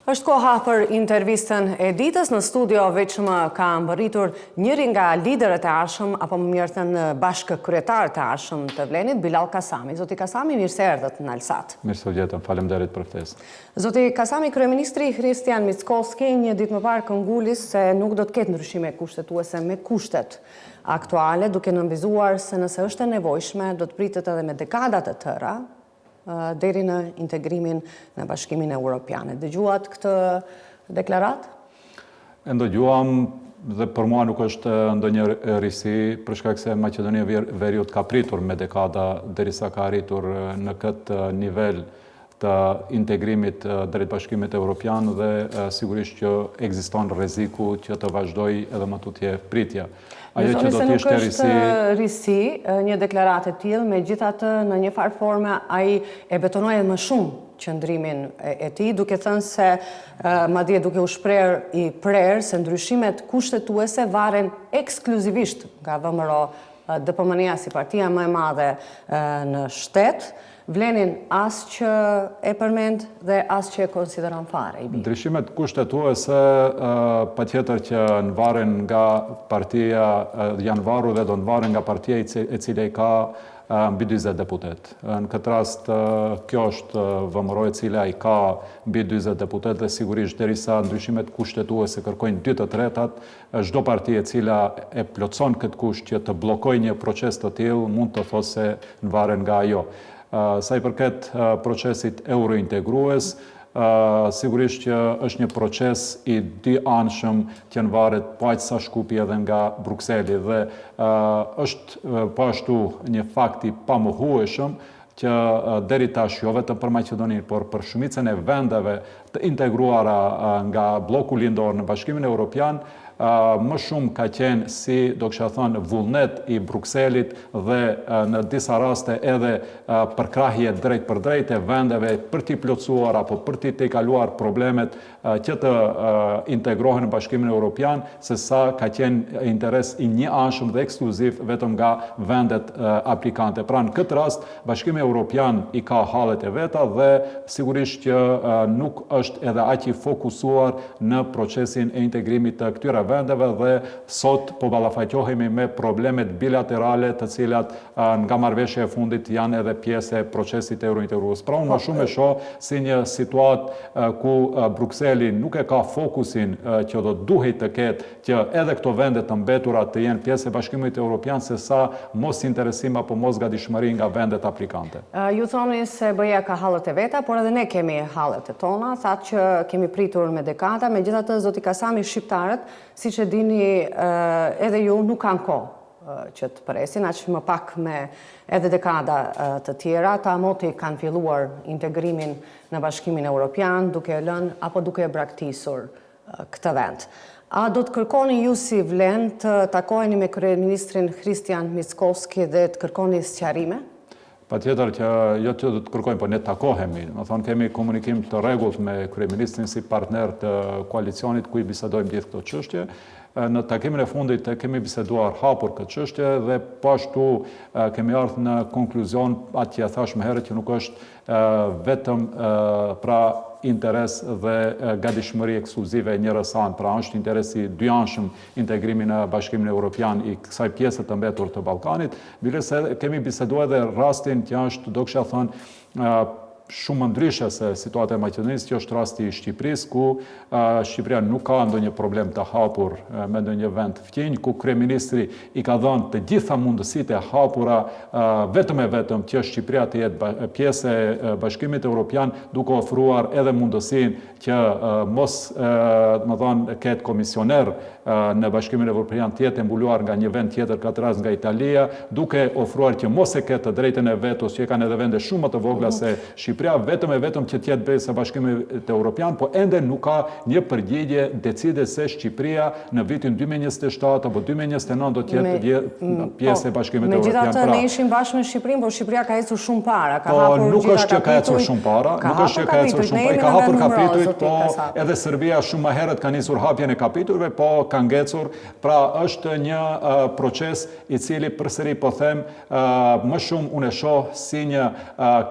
Është koha për intervistën e ditës. Në studio veçmë ka mbërritur njëri nga liderët e arshëm, apo më mirë thënë bashkëkryetarët e arshëm të Vlenit, Bilal Kasami. Zoti Kasami, mirë se erdhët në Alsat. Mirë se vjetëm, faleminderit për ftesën. Zoti Kasami, kryeministri Kristian Mickoski një ditë më parë kënguli se nuk do të ketë ndryshime kushtetuese me kushtet aktuale, duke nënvizuar se nëse është e nevojshme, do të pritet edhe me dekadat të tëra, deri në integrimin në Bashkimin Evropian. Dëgjuat këtë deklarat? Ndëgjuam dhe për mua nuk është ndonjë risi, për shkak se Maqedonia e Veriut ka pritur me dekada derisa ka arritur në këtë nivel të integrimit drejt Bashkimit Evropian dhe sigurisht që ekziston rreziku që të vazhdoj edhe më tutje pritja. Ajo që do të ishte risi, një deklaratë e tillë, megjithatë në një farë forme ai e betonoi më shumë qëndrimin e tij, duke thënë se madje duke u shprehur i prerë se ndryshimet kushtetuese varen ekskluzivisht nga VMRO, DPMN-ja si partia më e madhe në shtet. Vlenin as që e përmend dhe as që e konsideron fare i bi. Ndryshimet kushtetuese patjetër që nvaren nga partia, janë varur dhe do nvaren nga partia e cila i ka mbi 40 deputet. Në këtë rast, kjo është VMRO e cila i ka mbi 40 deputet dhe sigurisht derisa ndryshimet kushtetuese kërkojnë 2/3, çdo parti e cila e plotson këtë kusht që të bllokojë një proces të tillë mund të thosë se nvaren nga ajo. Sa i përket procesit eurointegrues, sigurisht që është një proces i dy anshëm që varet pa aq sa shkupi edhe nga Brukseli dhe është po ashtu një fakt i pamohueshëm që deri tash jo vetëm për Maqedoninë, por për shumicën e vendeve të integruara nga bloku lindor në Bashkimin Evropian, më shumë ka qenë si, do kisha thënë, vullnet i Brukselit dhe në disa raste edhe përkrahje drejt për drejt e vendeve për t'i plotësuar apo për t'i tejkaluar problemet që të integrohen në Bashkimin Evropian, se sa ka qenë interes i një anshëm dhe ekskluziv vetëm nga vendet aplikante. Pra në këtë rast, Bashkimi Evropian i ka hallet e veta dhe sigurisht që nuk është edhe aq i fokusuar në procesin e integrimit të këtyre vendeve dhe sot po ballafaqohemi me problemet bilaterale të cilat nga marrëveshja e fundit janë edhe pjesë e procesit eurointegrues. Pra unë më shumë e shoh si një situatë ku Brukseli nuk e ka fokusin që do duhej të ketë që edhe këto vende të mbetura të jenë pjesë e Bashkimit Evropian, se sa mos interesim apo mos gatishmëri nga vendet aplikante. Ju thoni se BE-ja ka hallet e veta, por edhe ne kemi hallet e tona, thatë që kemi pritur me dekada, megjithatë zoti Kasami, shqiptarët, siç e dini edhe ju, nuk kanë kohë që të presin, aq më pak me edhe dekada të tjera. Ta moti kanë filluar integrimin në Bashkimin Evropian, duke lënë apo duke braktisur këtë vend. A do të kërkoni ju si Vlen të takoheni me kryeministrin Kristian Mickoski dhe të kërkoni sqarime? Patjetër që jo që do të kërkojmë, por ne takohemi. Do thonë kemi komunikim të rregullt me kryeministrin si partner të koalicionit ku i bisedojmë gjithë këto çështje. Në takimin e fundit kemi biseduar hapur këtë çështje dhe po ashtu kemi ardhur në konkluzion atë që thash më herët që nuk është vetëm pra interes dhe gatishmëri ekskluzive e njërës anë, pra është interesi dyanshëm integrimi në Bashkimin Evropian i kësaj pjesë të mbetur të Ballkanit. Biles kemi biseduar edhe rastin që është, do kisha thënë, shumë ndryshe se situata e Maqedonisë, që është rasti i Shqipërisë, ku Shqipëria nuk ka ndonjë problem të hapur me ndonjë vend fqinj, ku kryeministri i ka dhënë të gjitha mundësitë e hapura vetëm e vetëm që Shqipëria të jetë pjesë e Bashkimit Evropian, duke ofruar edhe mundësinë që mos, më thonë, ketë komisioner në Bashkimin Evropian të jetë mbuluar nga një vend tjetër, këtë rast nga Italia, duke ofruar që mos e ketë drejtën e vetos, që kanë edhe vende shumë më të vogla se Shqipëria, vetëm e vetëm që tjetë pjesë e Bashkimit Evropian, po ende nuk ka një përgjigje decide se Shqipëria në vitin 2027 apo 2029 do të jetë pjesë e Bashkimit Evropian. Megjithatë ne ishim bashkë me Shqipërinë, por Shqipëria ka ecur shumë para, ka hapur gjitha kapituj. Nuk është që ka ecur shumë para, nuk është që ka ecur shumë para, i ka hapur kapitujt, po edhe Serbia shumë më herët ka nisur hapjen e kapitujve, po ka ngecur, pra është një proces i cili përsëri po them më shumë unë e shoh si një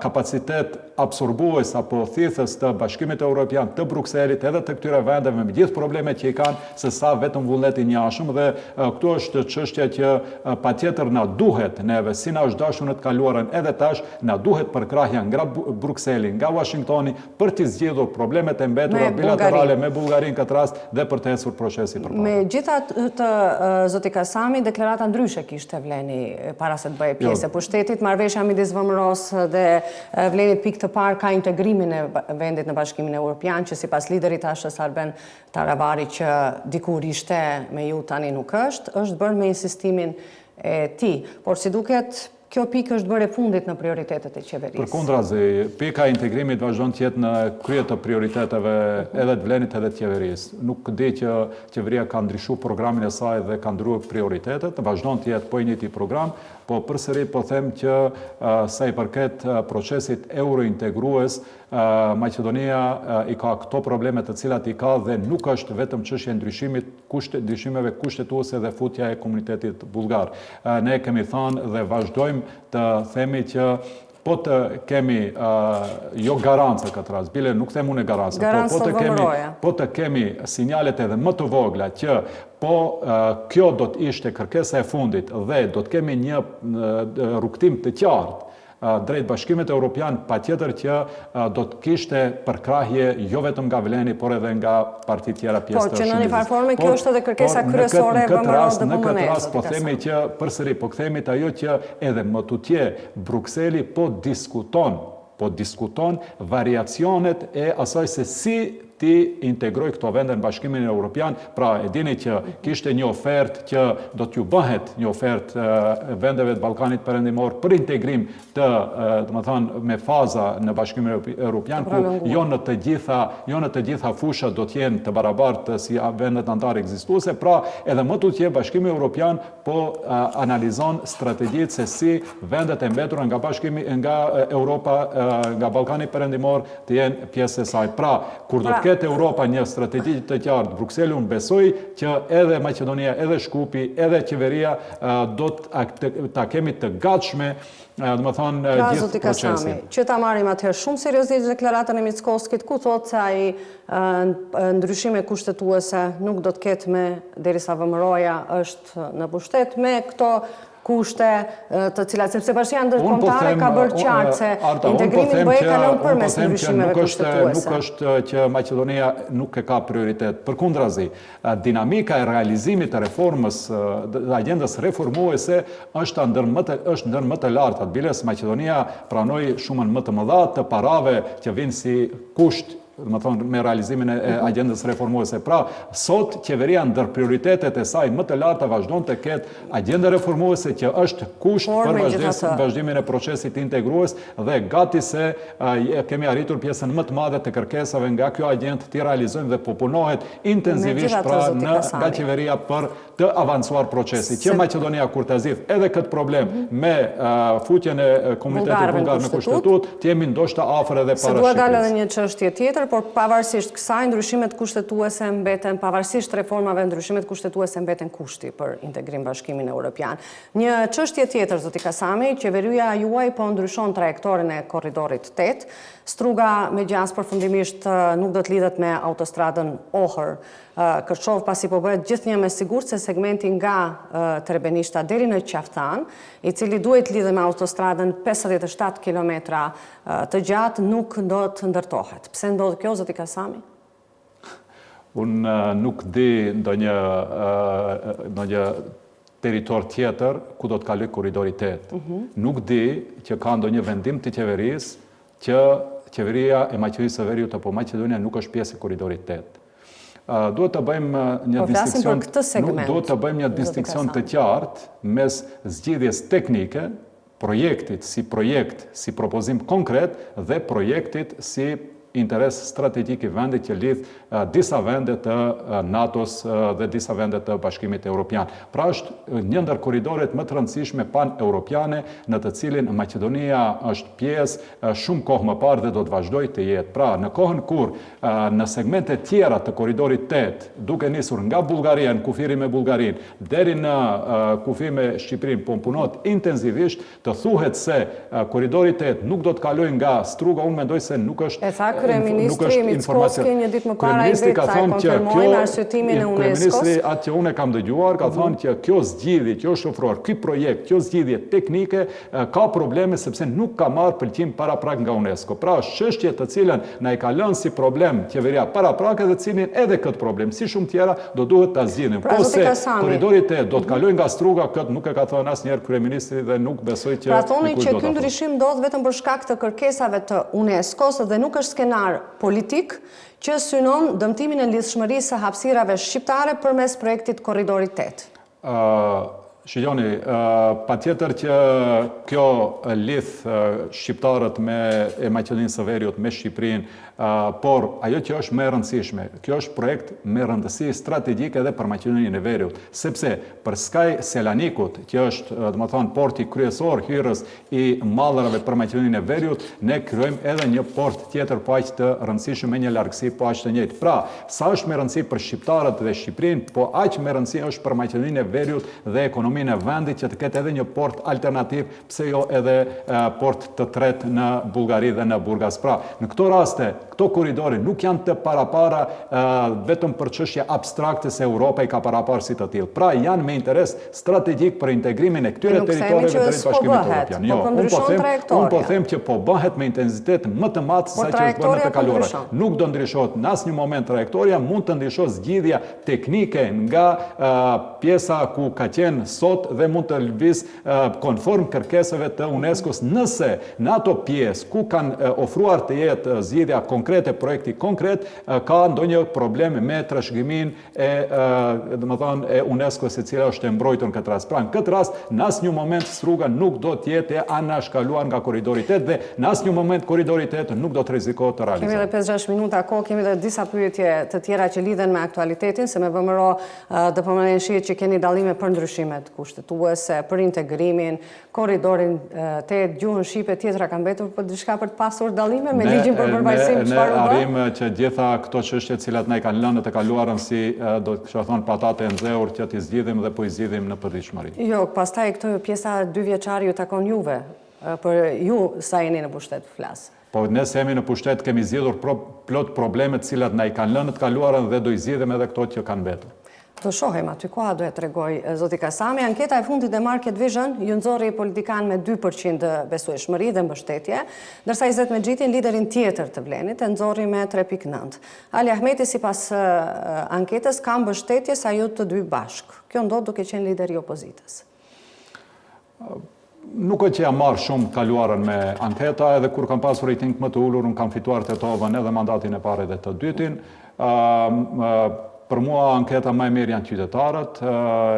kapacitet absorbues apo thithës të Bashkimit Evropian, të Brukselit, edhe të këtyre vendeve me gjithë problemet që i kanë, se sa vetëm vullnet i njashëm, dhe këtu është çështja që patjetër na duhet neve, si na është dashur në të kaluarën, edhe tash na duhet përkrahja nga Brukseli, nga Washingtoni për të zgjidhur problemet e mbetura bilaterale me Bullgarinë këtë rast dhe për të ecur procesi përpara. Megjithatë, zoti Kasami, deklarata ndryshe kishte Vleni para se të bëjë pjesë e pushtetit, marrëveshja midis VMRO-s dhe Vlenit pikë të parë ka integrimin e vendit në Bashkimin Evropian, që sipas liderit Ashës Arben Taravari, që dikur ishte me ju tani nuk është bërë me insistimin e tij. Por si duket, kjo pikë është bërë e fundit në prioritetet e qeverisë. Përkundrazi, pika e integrimit vazhdon të jetë në krye të prioriteteve edhe të Vlenit edhe të qeverisë. Nuk di që qeveria ka ndryshuar programin e saj dhe ka ndryshuar prioritetet, vazhdon të jetë po i njëjti program, po përsëri po them që sa i përket procesit eurointegrues, Maqedonia i ka këto probleme të cilat i ka dhe nuk është vetëm çështja e ndryshimeve kushtetuese dhe futja e komunitetit bullgar. Ne kemi thënë dhe vazhdojmë të themi që po të kemi jo garancë këtë rast, bile nuk them unë garancë, po të kemi sinjalet edhe më të vogla që kjo do të ishte kërkesa e fundit dhe do të kemi një rrugtim të qartë drejt Bashkimit Evropian, patjetër që do të kishte përkrahje jo vetëm nga Vleni, por edhe nga partitë tjera pjesë të Shëndizit. Por që në një farë forme kjo është edhe kërkesa kryesore e VMRO-s dhe Në këtë rast po themi që përsëri po kthehemi te ajo që edhe më tutje Brukseli po diskuton variacionet e asaj se si ti integroj këto vende në Bashkimin Evropian. Pra, e dini që kishte një ofertë që do t'ju bëhet një ofertë vendeve të Ballkanit Perëndimor për integrim të, domethënë, me faza në Bashkimin Evropian, ku jo në të gjitha fushat do të jenë të barabartë si vendet anëtare ekzistuese. Pra, edhe më tutje Bashkimi Evropian po analizon strategjitë se si vendet e mbetura nga Europa, nga Ballkani Perëndimor të jenë pjesë e saj. Pra, kur do ketë Europa një strategji të qartë, Brukseli unë besoj që edhe Maqedonia, edhe Shkupi, edhe qeveria do ta kemi të gatshme, do të thonë, gjithë procesin. Që ta marrim atëherë shumë seriozisht deklaratën e Mickoskit, ku thotë se ai ndryshime kushtetuese nuk do të ketë me, derisa VMRO-ja është në pushtet, me këto kushte të cilat, sepse Bashkia Ndërkombëtare ka bërë qartë se integrimi BE kalon përmes ndryshimeve kushtetuese. Nuk është që Maqedonia nuk e ka prioritet. Përkundrazi, dinamika e realizimit të reformës, agjendës reformuese është ndër më të lartat. Biles Maqedonia pranoi shumën më të mëdha të parave që vinë si kusht me realizimin e agjendës reformuese. Pra, sot qeveria ndër prioritetet e saj më të larta vazhdon të ketë agjenda reformuese që është kusht për vazhdimin e procesit integrues dhe gati se kemi arritur pjesën më të madhe të kërkesave nga kjo agjendë të realizojmë dhe po punohet intensivisht pra nga qeveria për të avancuar procesi. Që Maqedonia kur të zgjidh edhe këtë problem me futjen e komunitetit bullgar në kushtetut, të jemi ndoshta afër edhe para Shqipërisë. Se dua dalë edhe një çështje tjetër, por pavarësisht kësaj ndryshimet kushtetuese mbeten, pavarësisht reformave, ndryshimet kushtetuese mbeten kushti për integrim Bashkimin Evropian. Një çështje tjetër, zoti Kasami, qeveria juaj po ndryshon trajektorin e korridorit 8. Struga me gjas përfundimisht nuk do të lidhet me autostradën Ohër-Kërçov, pasi po bëhet gjithnjë me sigurt se segmenti nga Trebenishta deri në Qaftan, i cili duhet lidhe me autostradën 57 kilometra të gjatë, nuk do të ndërtohet. Pse ndodh kjo, zoti Kasami? Unë nuk di ndonjë territor tjetër ku do të kaloj korridori 8. Nuk di që ka ndonjë vendim të qeverisë që qeveria e Maqedonisë së Veriut apo Maqedonia nuk është pjesë e korridorit 8. Duhet të bëjmë një distinksion të qartë mes zgjidhjes teknike, projektit si propozim konkret dhe projektit si interes strategjik i vendit që lidh disa vende të NATO-s dhe disa vende të Bashkimit Evropian. Pra është një ndër korridoret më të rëndësishme pan-europiane në të cilin Maqedonia është pjesë shumë kohë më parë dhe do të vazhdojë të jetë. Pra, në kohën kur në segmente tjera të korridorit 8, duke nisur nga Bullgaria në kufiri me Bullgarin, deri në kufi me Shqipërinë, po punohet intensivisht, të thuhet se korridori 8 nuk do të kalojë nga Struga, unë mendoj se nuk është e tha kryeministri Mickoski një ditë më parë ai vetë sa konfirmoi arsyetimin e UNESCO-s. Kryeministri atë që unë kam dëgjuar ka thënë që kjo zgjidhje që është ofruar, ky projekt, kjo zgjidhje teknike ka probleme sepse nuk ka marrë pëlqim paraprak nga UNESCO. Pra është çështje të cilën na e ka lënë si problem qeveria paraprak dhe cilin edhe këtë problem, si shumë tjera, do duhet ta zgjidhim. Po se korridori 8 do të kalojë nga Struga, këtë nuk e ka thënë asnjëherë kryeministri dhe nuk besoj që pra thoni që ky ndryshim ndodh vetëm për shkak të kërkesave të UNESCO-s dhe nuk është skenar politik që synon dëmtimin e lidhshmërisë së hapësirave shqiptare përmes projektit Korridori 8. Shijoni, patjetër që kjo lidh shqiptarët e Maqedoninë së Veriut me Shqipërinë, por ajo që është më e rëndësishme, kjo është projekt me rëndësi strategjike edhe për Maqedoninë e Veriut, sepse për skaj Selanikut, që është, domethënë, porti kryesor hyrjes i mallrave për Maqedoninë e Veriut, ne krijojmë edhe një port tjetër po aq të rëndësishëm me një largësi po aq të njëjtë. Pra, sa është me rëndësi për shqiptarët dhe Shqipërinë, po aq me rëndësi është për Maqedoninë e Veriut dhe ekonominë e vendit që të ketë edhe një port alternativ, pse jo edhe port të tretë në Bullgari dhe në Burgas. Pra, në këto raste, këto korridore nuk janë të parapara vetëm për çështje abstrakte se Europa i ka paraparë si të tillë. Pra, janë me interes strategjik për integrimin e këtyre territoreve drejt Bashkimit Evropian. Jo, unë po them që po bëhet me intensitet më të madh se sa që është bërë në të kaluara. Nuk do ndryshohet në asnjë moment trajektoria, mund të ndryshohet zgjidhja teknike nga pjesa ku ka qenë sot dhe mund të lëviz konform kërkesave të UNESCO-s nëse në ato pjesë ku kanë ofruar të jetë zgjidhja konkrete, projekti konkret, ka ndonjë problem me trashëgiminë e UNESCO-s e cila është e mbrojtur në këtë rast. Pra, në këtë rast, në asnjë moment Struga nuk do të jetë anashkaluar nga korridori 8 dhe në asnjë moment korridori 8 nuk do të rrezikohet të realizohet. Kemi edhe 5-6 minuta kohë, kemi edhe disa pyetje të tjera që lidhen me aktualitetin, se me VMRO do po më shihet që keni dallime për ndryshimet kushtetuese, për integrimin, korridorin 8, gjuhën shqipe, tjetra ka mbetur për diçka për të pasur dallime me ligjin për përfaqësim çfarë u bë? Ne arrim që gjitha këto çështje të cilat na i kanë lënë të kaluarën si do të thonë patate e nxehur që t'i zgjidhim dhe po i zgjidhim në përditshmëri. Jo, pastaj këto pjesa 2 vjeçari ju takon juve, për ju sa jeni në pushtet flas. Po ne se jemi në pushtet kemi zgjidhur plot problemet të cilat na i kanë lënë të kaluarën dhe do i zgjidhim edhe këto që kanë mbetur. Do shohem aty koha do e tregoj zoti Kasami. Anketa e fundit e Market Vision ju nxorri politikan me 2% besueshmëri dhe mbështetje, ndërsa Izet Mexhitin, liderin tjetër të Vlenit, e nxorri me 3.9. Ali Ahmeti sipas anketës ka mbështetje sa ju të dy bashk. Kjo ndodh duke qenë lideri i opozitës. Nuk është që jam marrë shumë kaluarën me anketa, edhe kur kam pasur rejting më të ulur, unë kam fituar tetovën edhe mandatin e parë dhe të dytin. Për mua anketa më e mirë janë qytetarët,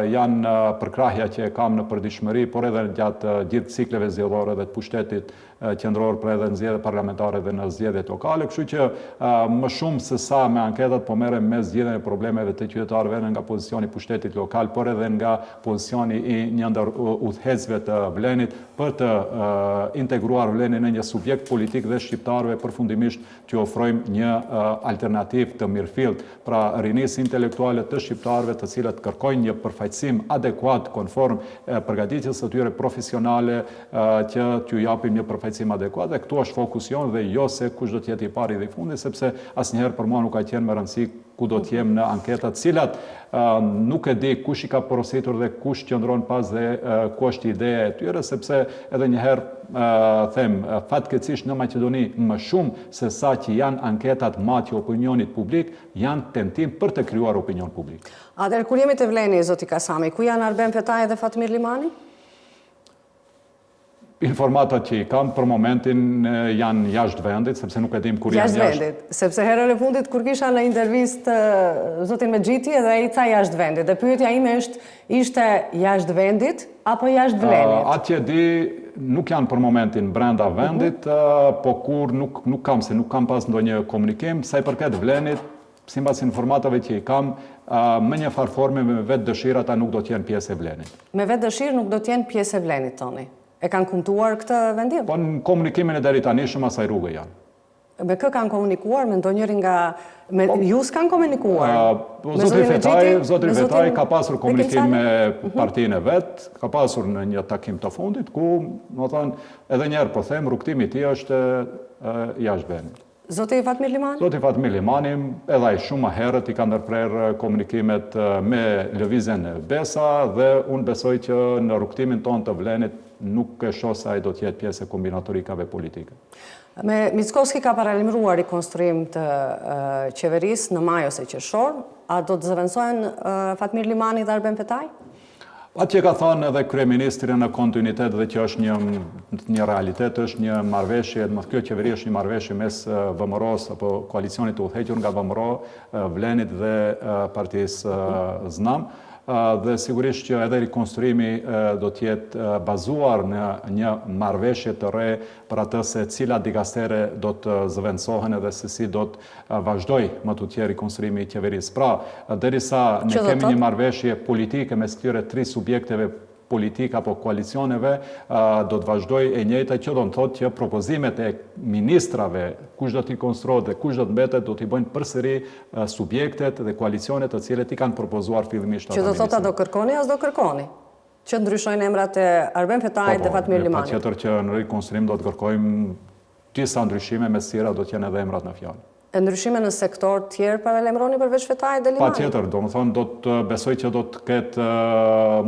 janë përkrahja që kam në përditshmëri, por edhe gjatë gjithë cikleve zgjedhore dhe të pushtetit qendror për edhe në zgjedhjet parlamentare dhe në zgjedhjet lokale, kështu që më shumë se sa me anketat po merrem me zgjidhjen e problemeve të qytetarëve nga pozicioni i pushtetit lokal, por edhe nga pozicioni i një ndër udhëheqësve të Vlenit për të integruar Vlenin në një subjekt politik dhe shqiptarëve përfundimisht t'ju ofrojmë një alternativë të mirëfillt, pra rinisë intelektuale të shqiptarëve të cilët kërkojnë një përfaqësim adekuat konform përgatitjes së tyre profesionale që t'ju japim një përfaqësim adekuat, dhe këtu është fokusion dhe jo se kush do të jetë i pari dhe i fundi, sepse asnjëherë për mua nuk ka qenë me rëndësi ku do të jem në anketat, cilat nuk e di kush i ka porositur dhe kush qëndron pas dhe ku është ideja e tyre, sepse edhe njëherë them fatkeqësisht në Maqedoni më shumë se sa që janë anketat matje opinionit publik, janë tentim për të krijuar opinion publik. Atëherë kur jemi te Vleni, zoti Kasami, ku janë Arben Fetaj dhe Fatmir Limani? Informatat që i kam për momentin janë jashtë vendit, sepse nuk e dim kur janë jashtë vendit. Sepse herën e fundit kur kisha në intervistë zotin Mexhiti edhe ai tha jashtë vendit. Dhe pyetja ime ishte jashtë vendit apo jashtë Vlenit? Atje di nuk janë për momentin brenda vendit, po kur nuk kam pas ndonjë komunikim, sa i përket Vlenit, sipas informatave që i kam, me një farë forme me vetë dëshirë ata nuk do t'jenë pjesë e Vlenit. Me vetë dëshirë nuk do t'jenë pjesë e Vlenit, Toni. E kanë kumtuar këtë vendim? Po në komunikimin e deri tani shumë asaj rrugë janë. Me kë kanë komunikuar, me ndonjëri nga... Ju s'kanë komunikuar? Zotri Fetaj ka pasur komunikim me partinë e vetë, ka pasur në një takim të fundit, ku, më thonë, edhe njerë po them, rrugtimi i tij është jashtë vendit. Zoti Fatmir Limani? Zoti Fatmir Limani, edhe ai shumë herët i ka ndërprerë komunikimet me lëvizjen e Besa dhe unë besoj që në rrugtimin tonë të Vlenit nuk e shoh se ai do të jetë pjesë e kombinatorikave politike. Mickovski ka paralemruar rikonstruim të qeverisë në maj ose qershor. A do të zëvendësohen Fatmir Limani dhe Arben Fetaj? Atë që ka thënë edhe kryeministri në kontinuitet dhe që është një realitet, është një marrëveshje, kjo qeveri është një marrëveshje mes VMRO-s apo koalicionit të udhëhequr nga VMRO, Vlenit dhe partisë Znam. Dhe sigurisht që edhe rikonstruimi do t'jetë bazuar në një marrëveshje të re për atë se cilat dikastere do të zëvendësohen edhe se si do të vazhdoj më tutje rikonstruimi i qeverisë. Pra, derisa ne kemi një marrëveshje politike mes këtyre 3 subjekteve politik apo koalicioneve, do të vazhdoj e njëjta, që do të thotë që propozimet e ministrave, kush do t'i konstruohet dhe kush do të mbetet, do t'i bëjnë përsëri subjektet dhe koalicionet të cilët i kanë propozuar fillimisht ata ministra. Që do ministra. thotë a do kërkoni, as do kërkoni? Që ndryshojnë emrat e Arben Fetaj dhe Fatmir Limani? Patjetër që në rikonstruim do të kërkojmë disa ndryshime, me sira do të jenë edhe emrat në fjalë. E ndryshime në sektor tjerë paralemroni përveç Fetaj dhe Limani? Patjetër, do më thonë, besoj që do të ketë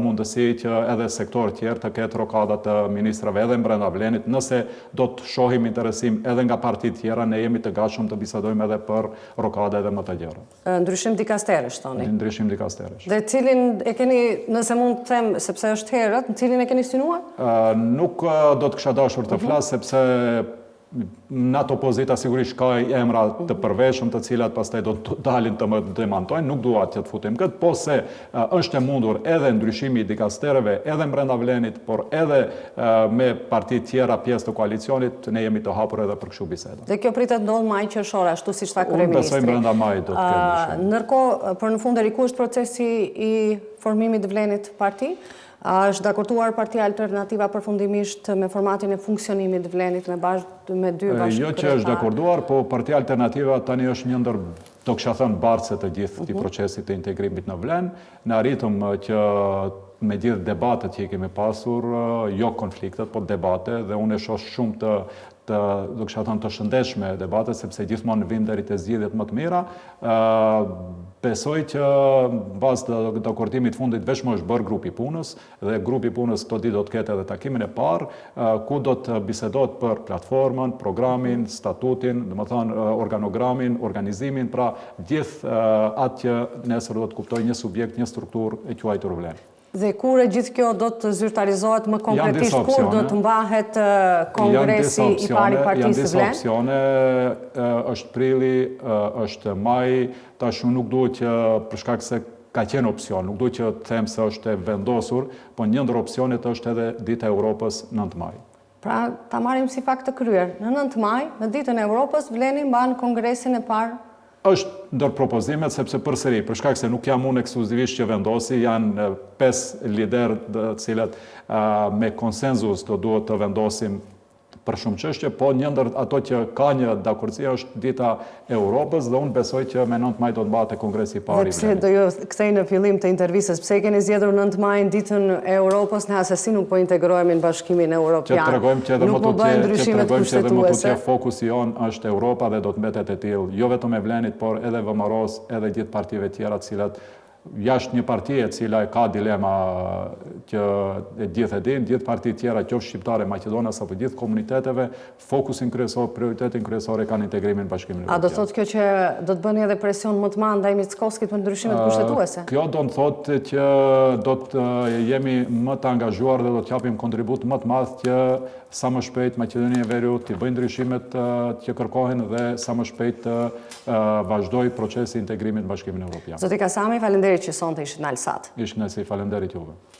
mundësi që edhe sektor tjerë të ketë rokadat të ministrave edhe brenda Vlenit, nëse do të shohim interesim edhe nga partit tjera, ne jemi të gatshëm të bisedojmë edhe për rokade edhe më të gjera. Ndryshim dikasteresh, Toni? Ndryshim dikasteresh. Dhe cilin e keni, nëse mund të them, sepse është herët, në cilin e keni synuar? Nuk do të kisha dashur të flas, sepse në ato pozita sigurisht ka emra të përveshëm të cilat pastaj do të dalin të më demantojnë, nuk dua që të futim këtë, po se është e mundur edhe ndryshimi i dikastereve, edhe brenda Vlenit, por edhe me partit tjera pjesë të koalicionit, ne jemi të hapur edhe për kështu biseda. Dhe kjo pritet ndodh maj qershor, ashtu siç tha kryeministri. Unë besoj brenda maj do të kemë ndryshim. Ndërkohë, për në fund deri ku është procesi i formimit të Vlenit parti? A është dakortuar Partia Alternativa përfundimisht me formatin e funksionimit Vlenit me 2 bashkë? Jo që është dakorduar, po Partia Alternativa tani është një ndër, do kisha thënë, bartse të gjithë të procesit të integrimit në Vlen. Ne arritëm që me gjithë debatet që i kemi pasur, jo konfliktet, po debate, dhe unë e shoh shumë do kisha thënë të shëndetshme debatet, sepse gjithmonë vim deri te zgjidhjet më të mira. Besoj që bazë të dakordimit fundit vetëm është bërë grupi punës, dhe grupi punës këto ditë do të ketë edhe takimin e parë, ku do të bisedohet për platformën, programin, statutin, domethënë organogramin, organizimin, pra gjithë atë që nesër do të kuptojë një subjekt, një strukturë e quajtur Vlen. Dhe kur e gjithë kjo do të zyrtarizohet më konkretisht, kur do të mbahet kongresi i pari partisë Vlen? Janë disa opsione, është prilli, është maj, tash unë nuk duhet që për shkak se ka qenë opsion, nuk duhet që të them se është e vendosur, po një ndër opsionet është edhe Dita e Europës 9 maj. Pra, ta marrim si fakt të kryer. Në 9 maj, në Ditën e Europës, Vleni mban kongresin e parë? Është ndër propozimet, sepse përsëri, për shkak se nuk jam unë ekskluzivisht që vendosi, janë 5 liderë të cilët me konsenzus do duhet të vendosim për shumë çështje, po një ndër ato që ka një dakordsi është Dita e Europës, dhe unë besoj që me 9 maj do të mbahet kongresi i parë i Vlenit. Dhe pse do ju kthej në fillim të intervistës, pse e keni zgjedhur 9 maj Ditën e Europës, ne asesi nuk po integrohemi në Bashkimin Evropian? Që tregojmë që edhe më tutje fokusi jonë është Europa dhe do të mbetet e tillë, jo vetëm e Vlenit, por edhe VMRO-s, edhe gjithë partive tjera të cilat jashtë një partie e cila ka dilema që e gjithë e din, gjithë partit tjera, qoftë shqiptare, Maqedonas apo gjithë komuniteteve, fokusin kryesor, prioritetin kryesor e kanë integrimin në Bashkimin Evropian. A do thotë kjo që do të bëni edhe presion më të madh ndaj Mickovskit për ndryshimet kushtetuese? Kjo do të thotë që do të jemi më të angazhuar dhe do të japim kontribut më të madh që sa më shpejt Maqedonia e Veriut të bëjë ndryshimet që kërkohen dhe sa më shpejt vazhdoj procesi i integrimit në Bashkimin Evropian. Zoti Kasami, faleminderit që sonte ishit në Alsat. Ishit nëse, faleminderit juve.